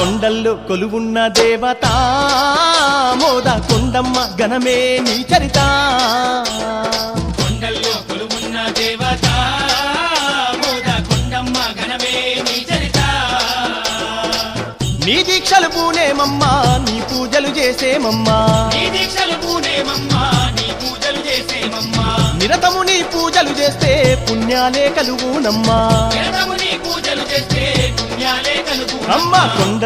కొండల్లో కొలువున్న దేవత మోద కొండమ్మ గణమే నీ చరిత కొండల్లో కొలువున్న దేవత మోద కొండమ్మ గణమే నీ చరిత నీ దీక్షలు పూనేమమ్మా నీ పూజలు చేసేమమ్మా నీ దీక్షలు పూనేమమ్మా నీ పూజలు చేసేమమ్మా నిరతము నీ పూజలు చేస్తే పుణ్యాలే కలుగునమ్మా నిరతము నీ పూజలు చేస్తే పుణ్యాలే కలుగు అమ్మ కొండ